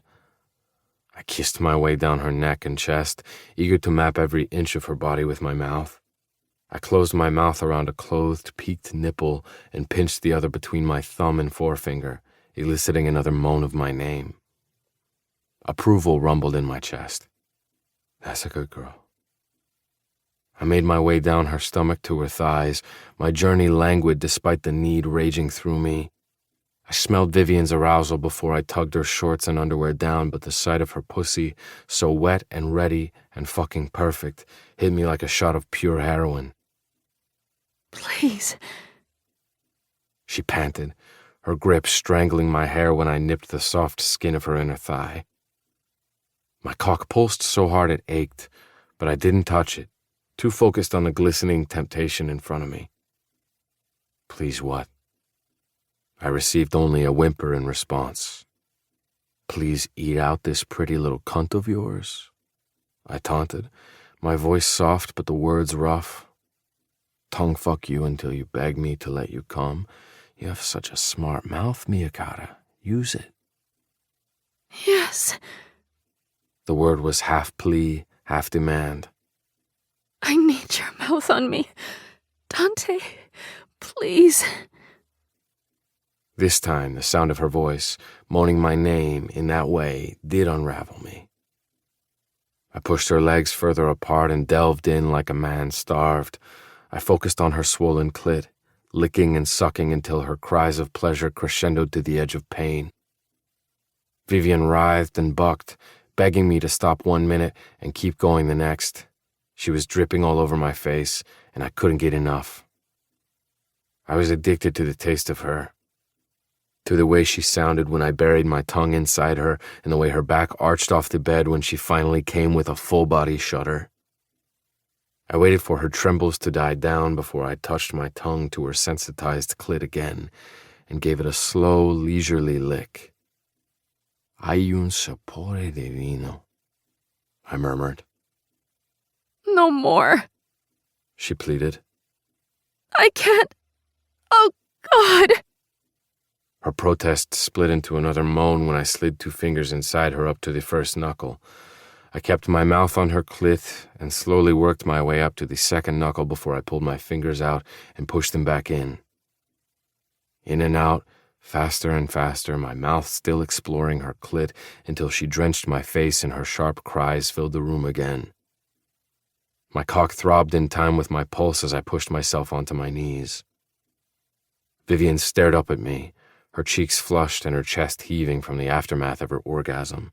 I kissed my way down her neck and chest, eager to map every inch of her body with my mouth. I closed my mouth around a clothed, peaked nipple and pinched the other between my thumb and forefinger, eliciting another moan of my name. Approval rumbled in my chest. That's a good girl. I made my way down her stomach to her thighs, my journey languid despite the need raging through me. I smelled Vivian's arousal before I tugged her shorts and underwear down, but the sight of her pussy, so wet and ready and fucking perfect, hit me like a shot of pure heroin. Please. She panted, her grip strangling my hair when I nipped the soft skin of her inner thigh. My cock pulsed so hard it ached, but I didn't touch it, too focused on the glistening temptation in front of me. Please what? I received only a whimper in response. Please eat out this pretty little cunt of yours? I taunted, my voice soft but the words rough. Tongue fuck you until you beg me to let you come. You have such a smart mouth, Miyakata. Use it. Yes. The word was half plea, half demand. I need your mouth on me. Dante, please. This time, the sound of her voice, moaning my name in that way, did unravel me. I pushed her legs further apart and delved in like a man starved. I focused on her swollen clit, licking and sucking until her cries of pleasure crescendoed to the edge of pain. Vivian writhed and bucked, begging me to stop 1 minute and keep going the next. She was dripping all over my face, and I couldn't get enough. I was addicted to the taste of her, to the way she sounded when I buried my tongue inside her, and the way her back arched off the bed when she finally came with a full-body shudder. I waited for her trembles to die down before I touched my tongue to her sensitized clit again and gave it a slow, leisurely lick. Hay un sapore de vino, I murmured. No more. She pleaded. I can't. Oh, God. Her protest split into another moan when I slid 2 fingers inside her up to the first knuckle. I kept my mouth on her clit and slowly worked my way up to the second knuckle before I pulled my fingers out and pushed them back in. In and out, faster and faster, my mouth still exploring her clit until she drenched my face and her sharp cries filled the room again. My cock throbbed in time with my pulse as I pushed myself onto my knees. Vivian stared up at me, her cheeks flushed and her chest heaving from the aftermath of her orgasm.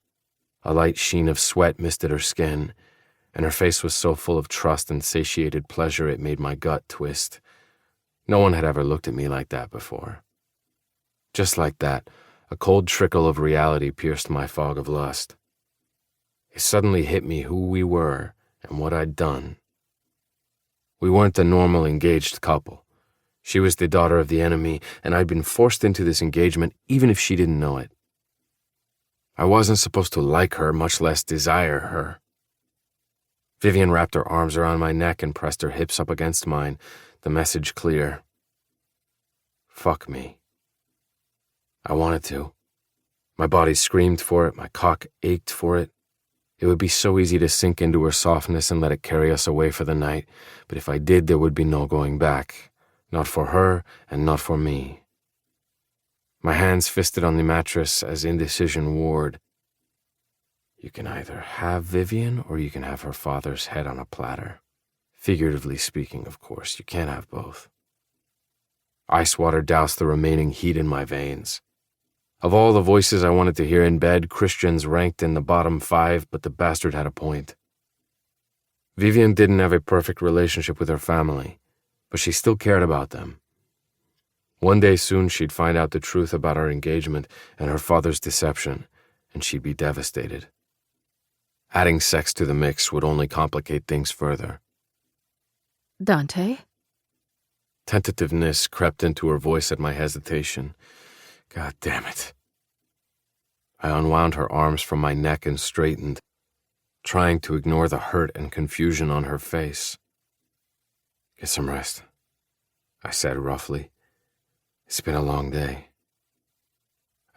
A light sheen of sweat misted her skin, and her face was so full of trust and satiated pleasure it made my gut twist. No one had ever looked at me like that before. Just like that, a cold trickle of reality pierced my fog of lust. It suddenly hit me who we were and what I'd done. We weren't the normal engaged couple. She was the daughter of the enemy, and I'd been forced into this engagement even if she didn't know it. I wasn't supposed to like her, much less desire her. Vivian wrapped her arms around my neck and pressed her hips up against mine, the message clear. Fuck me. I wanted to. My body screamed for it, my cock ached for it. It would be so easy to sink into her softness and let it carry us away for the night, but if I did, there would be no going back. Not for her, and not for me. My hands fisted on the mattress as indecision warred. You can either have Vivian, or you can have her father's head on a platter. Figuratively speaking, of course, you can't have both. Ice water doused the remaining heat in my veins. Of all the voices I wanted to hear in bed, Christian's ranked in the bottom 5, but the bastard had a point. Vivian didn't have a perfect relationship with her family, but she still cared about them. One day soon she'd find out the truth about our engagement and her father's deception, and she'd be devastated. Adding sex to the mix would only complicate things further. Dante? Tentativeness crept into her voice at my hesitation. God damn it. I unwound her arms from my neck and straightened, trying to ignore the hurt and confusion on her face. Get some rest, I said roughly. It's been a long day.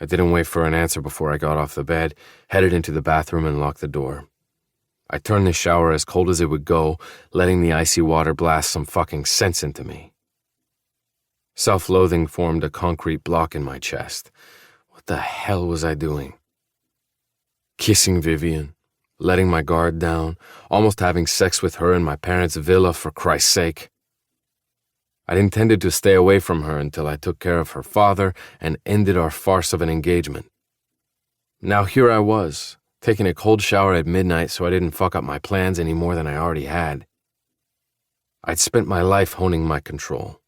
I didn't wait for an answer before I got off the bed, headed into the bathroom and locked the door. I turned the shower as cold as it would go, letting the icy water blast some fucking sense into me. Self-loathing formed a concrete block in my chest. What the hell was I doing? Kissing Vivian, letting my guard down, almost having sex with her in my parents' villa for Christ's sake. I'd intended to stay away from her until I took care of her father and ended our farce of an engagement. Now here I was, taking a cold shower at midnight so I didn't fuck up my plans any more than I already had. I'd spent my life honing my control.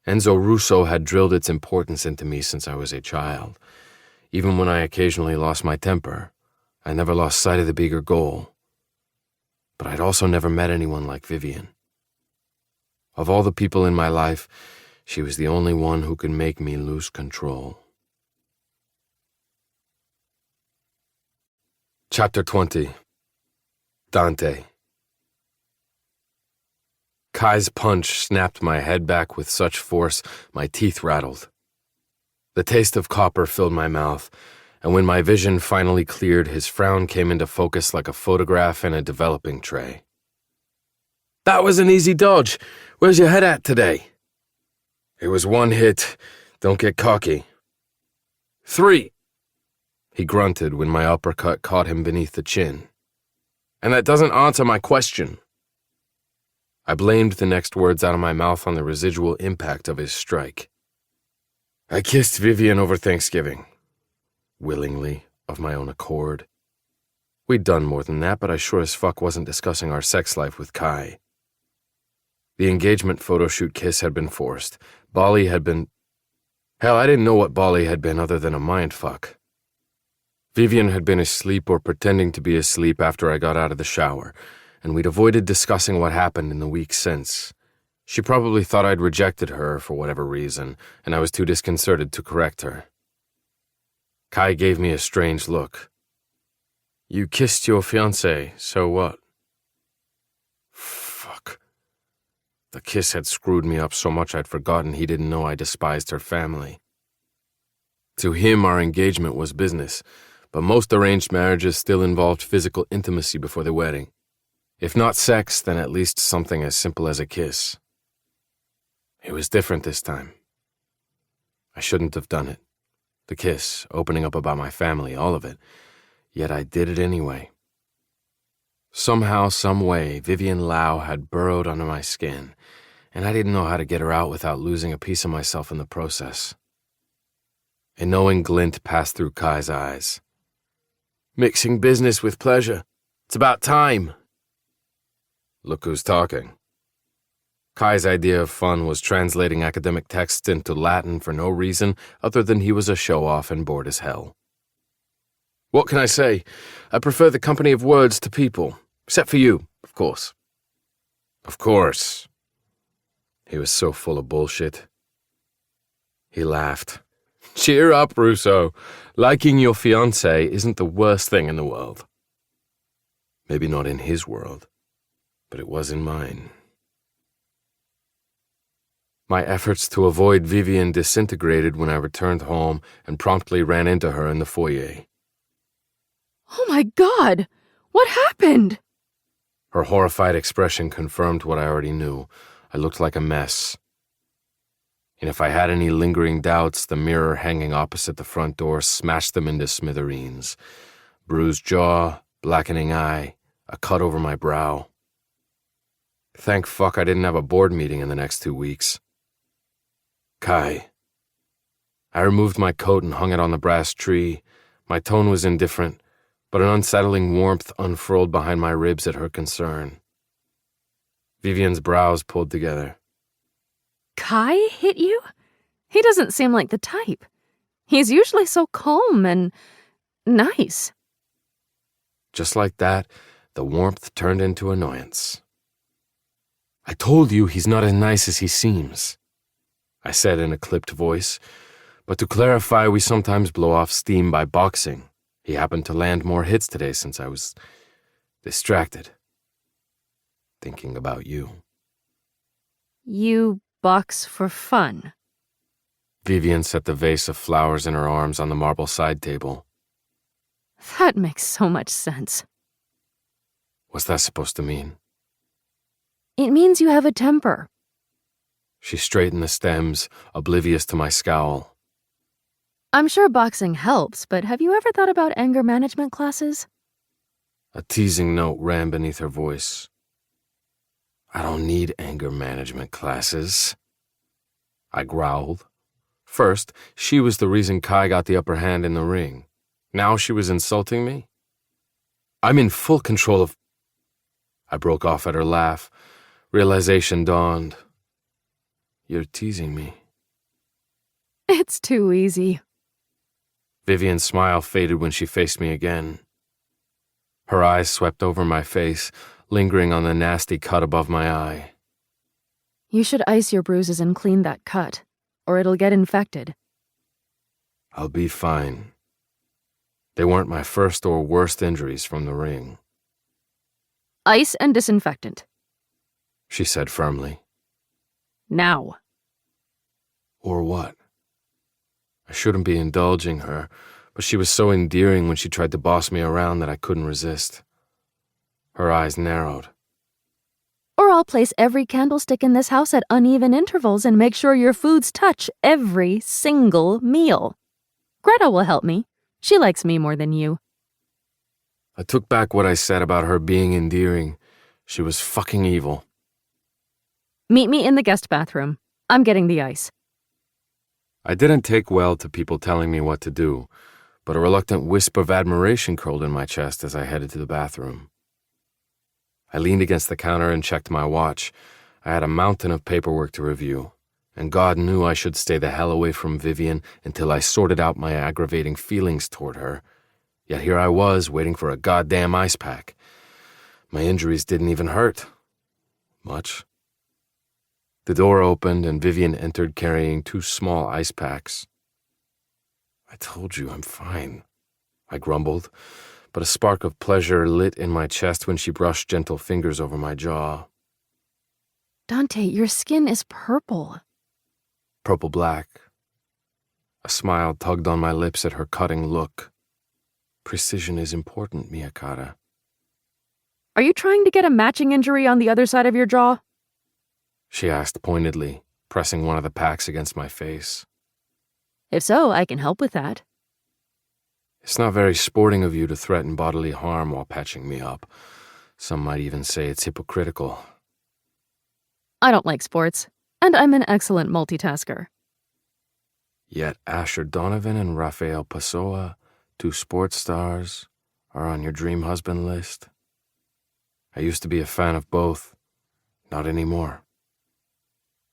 Enzo Russo had drilled its importance into me since I was a child. Even when I occasionally lost my temper, I never lost sight of the bigger goal. But I'd also never met anyone like Vivian. Of all the people in my life, she was the only one who could make me lose control. Chapter 20. Dante. Kai's punch snapped my head back with such force my teeth rattled. The taste of copper filled my mouth, and when my vision finally cleared, his frown came into focus like a photograph in a developing tray. That was an easy dodge. Where's your head at today? It was one hit. Don't get cocky. 3. He grunted when my uppercut caught him beneath the chin. And that doesn't answer my question. I blamed the next words out of my mouth on the residual impact of his strike. I kissed Vivian over Thanksgiving. Willingly, of my own accord. We'd done more than that, but I sure as fuck wasn't discussing our sex life with Kai. The engagement photo shoot kiss had been forced. Bali had been... Hell, I didn't know what Bali had been other than a mindfuck. Vivian had been asleep or pretending to be asleep after I got out of the shower, and we'd avoided discussing what happened in the week since. She probably thought I'd rejected her for whatever reason, and I was too disconcerted to correct her. Kai gave me a strange look. You kissed your fiancée, so what? Fuck. The kiss had screwed me up so much I'd forgotten he didn't know I despised her family. To him, our engagement was business, but most arranged marriages still involved physical intimacy before the wedding. If not sex, then at least something as simple as a kiss. It was different this time. I shouldn't have done it. The kiss, opening up about my family, all of it. Yet I did it anyway. Somehow, some way, Vivian Lau had burrowed under my skin, and I didn't know how to get her out without losing a piece of myself in the process. A knowing glint passed through Kai's eyes. Mixing business with pleasure. It's about time. Look who's talking. Kai's idea of fun was translating academic texts into Latin for no reason other than he was a show-off and bored as hell. What can I say? I prefer the company of words to people. Except for you, of course. Of course. He was so full of bullshit. He laughed. Cheer up, Russo. Liking your fiancée isn't the worst thing in the world. Maybe not in his world, but it was in mine. My efforts to avoid Vivian disintegrated when I returned home and promptly ran into her in the foyer. Oh my God! What happened? Her horrified expression confirmed what I already knew. I looked like a mess. And if I had any lingering doubts, the mirror hanging opposite the front door smashed them into smithereens. Bruised jaw, blackening eye, a cut over my brow. Thank fuck I didn't have a board meeting in the next 2 weeks. Kai. I removed my coat and hung it on the brass tree. My tone was indifferent, but an unsettling warmth unfurled behind my ribs at her concern. Vivian's brows pulled together. Kai hit you? He doesn't seem like the type. He's usually so calm and nice. Just like that, the warmth turned into annoyance. I told you he's not as nice as he seems, I said in a clipped voice, but to clarify, we sometimes blow off steam by boxing. He happened to land more hits today since I was distracted, thinking about you. You box for fun. Vivian set the vase of flowers in her arms on the marble side table. That makes so much sense. What's that supposed to mean? It means you have a temper. She straightened the stems, oblivious to my scowl. I'm sure boxing helps, but have you ever thought about anger management classes? A teasing note ran beneath her voice. I don't need anger management classes, I growled. First, she was the reason Kai got the upper hand in the ring. Now she was insulting me? I'm in full control of... I broke off at her laugh. Realization dawned. You're teasing me. It's too easy. Vivian's smile faded when she faced me again. Her eyes swept over my face, lingering on the nasty cut above my eye. You should ice your bruises and clean that cut, or it'll get infected. I'll be fine. They weren't my first or worst injuries from the ring. Ice and disinfectant. She said firmly. Now. Or what? I shouldn't be indulging her, but she was so endearing when she tried to boss me around that I couldn't resist. Her eyes narrowed. Or I'll place every candlestick in this house at uneven intervals and make sure your foods touch every single meal. Greta will help me. She likes me more than you. I took back what I said about her being endearing. She was fucking evil. Meet me in the guest bathroom. I'm getting the ice. I didn't take well to people telling me what to do, but a reluctant wisp of admiration curled in my chest as I headed to the bathroom. I leaned against the counter and checked my watch. I had a mountain of paperwork to review, and God knew I should stay the hell away from Vivian until I sorted out my aggravating feelings toward her. Yet here I was, waiting for a goddamn ice pack. My injuries didn't even hurt. Much. The door opened and Vivian entered carrying 2 small ice packs. I told you I'm fine, I grumbled, but a spark of pleasure lit in my chest when she brushed gentle fingers over my jaw. Dante, your skin is purple. Purple-black. A smile tugged on my lips at her cutting look. Precision is important, Miyakata. Are you trying to get a matching injury on the other side of your jaw? She asked pointedly, pressing one of the packs against my face. If so, I can help with that. It's not very sporting of you to threaten bodily harm while patching me up. Some might even say it's hypocritical. I don't like sports, and I'm an excellent multitasker. Yet Asher Donovan and Rafael Pessoa, 2 sports stars, are on your dream husband list. I used to be a fan of both. Not anymore.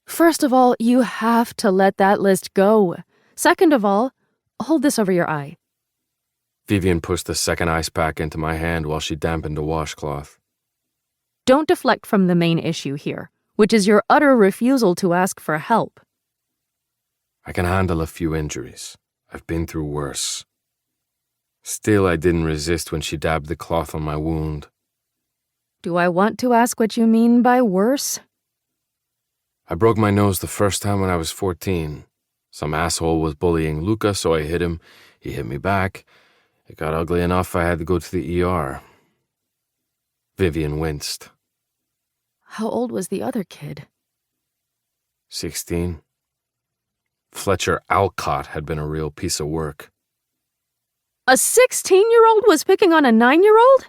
First of all, you have to let that list go. Second of all, hold this over your eye. Vivian pushed the second ice pack into my hand while she dampened a washcloth. Don't deflect from the main issue here, which is your utter refusal to ask for help. I can handle a few injuries. I've been through worse. Still, I didn't resist when she dabbed the cloth on my wound. Do I want to ask what you mean by worse? I broke my nose the first time when I was 14. Some asshole was bullying Luca, so I hit him. He hit me back. It got ugly enough I had to go to the ER. Vivian winced. How old was the other kid? 16. Fletcher Alcott had been a real piece of work. A 16-year-old was picking on a 9-year-old?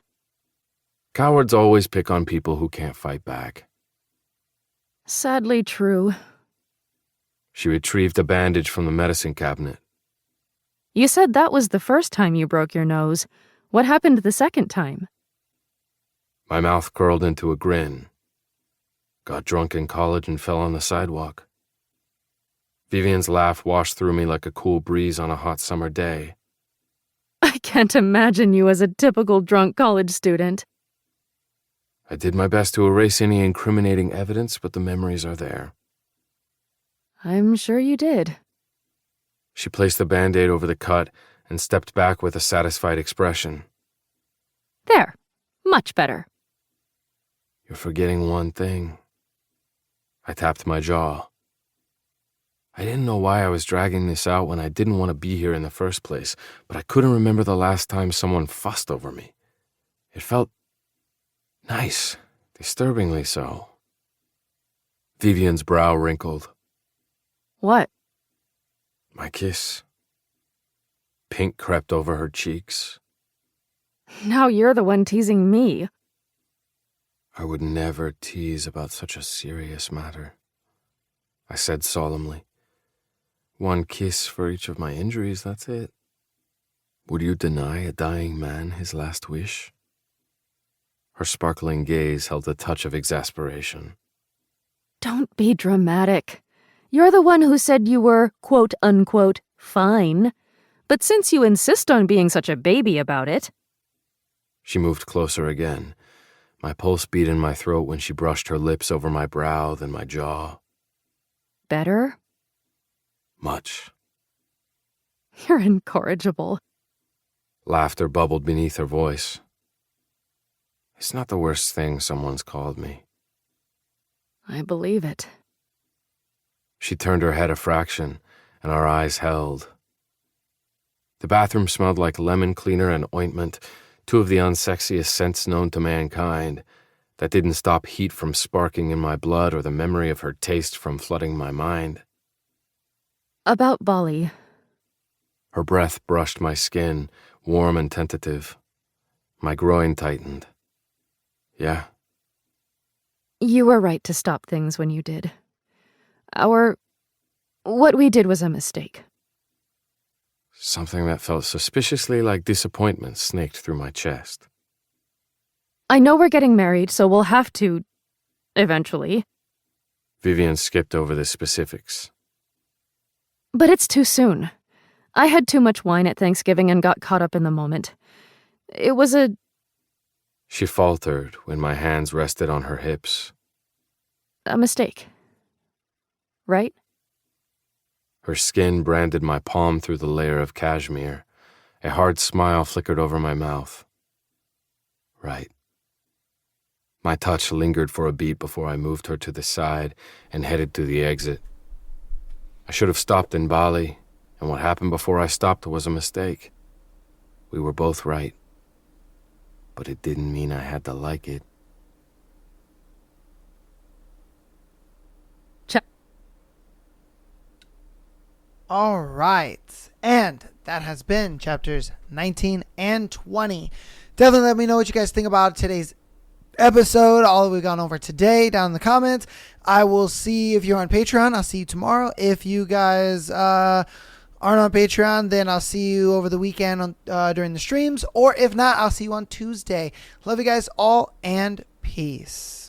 Cowards always pick on people who can't fight back. Sadly true. She retrieved a bandage from the medicine cabinet. You said that was the first time you broke your nose. What happened the second time? My mouth curled into a grin. Got drunk in college and fell on the sidewalk. Vivian's laugh washed through me like a cool breeze on a hot summer day. I can't imagine you as a typical drunk college student. I did my best to erase any incriminating evidence, but the memories are there. I'm sure you did. She placed the Band-Aid over the cut and stepped back with a satisfied expression. There. Much better. You're forgetting one thing. I tapped my jaw. I didn't know why I was dragging this out when I didn't want to be here in the first place, but I couldn't remember the last time someone fussed over me. It felt nice, disturbingly so. Vivian's brow wrinkled. What? My kiss. Pink crept over her cheeks. Now you're the one teasing me. I would never tease about such a serious matter, I said solemnly. One kiss for each of my injuries, that's it. Would you deny a dying man his last wish? Her sparkling gaze held a touch of exasperation. Don't be dramatic. You're the one who said you were, quote-unquote, fine. But since you insist on being such a baby about it... She moved closer again. My pulse beat in my throat when she brushed her lips over my brow, then my jaw. Better? Much. You're incorrigible. Laughter bubbled beneath her voice. It's not the worst thing someone's called me. I believe it. She turned her head a fraction, and our eyes held. The bathroom smelled like lemon cleaner and ointment, two of the unsexiest scents known to mankind. That didn't stop heat from sparking in my blood or the memory of her taste from flooding my mind. About Bali. Her breath brushed my skin, warm and tentative. My groin tightened. Yeah. You were right to stop things when you did. What we did was a mistake. Something that felt suspiciously like disappointment snaked through my chest. I know we're getting married, so we'll have to... eventually. Vivian skipped over the specifics. But it's too soon. I had too much wine at Thanksgiving and got caught up in the moment. It was a... She faltered when my hands rested on her hips. a mistake. Right? Her skin branded my palm through the layer of cashmere. A hard smile flickered over my mouth. Right. My touch lingered for a beat before I moved her to the side and headed to the exit. I should have stopped in Bali, and what happened before I stopped was a mistake. We were both right. But it didn't mean I had to like it. All right. And that has been chapters 19 and 20. Definitely let me know what you guys think about today's episode, all that we've gone over today, down in the comments. I will see if you're on Patreon. I'll see you tomorrow. If you guys aren't on Patreon, then I'll see you over the weekend on during the streams. Or if not, I'll see you on Tuesday. Love you guys all, and peace.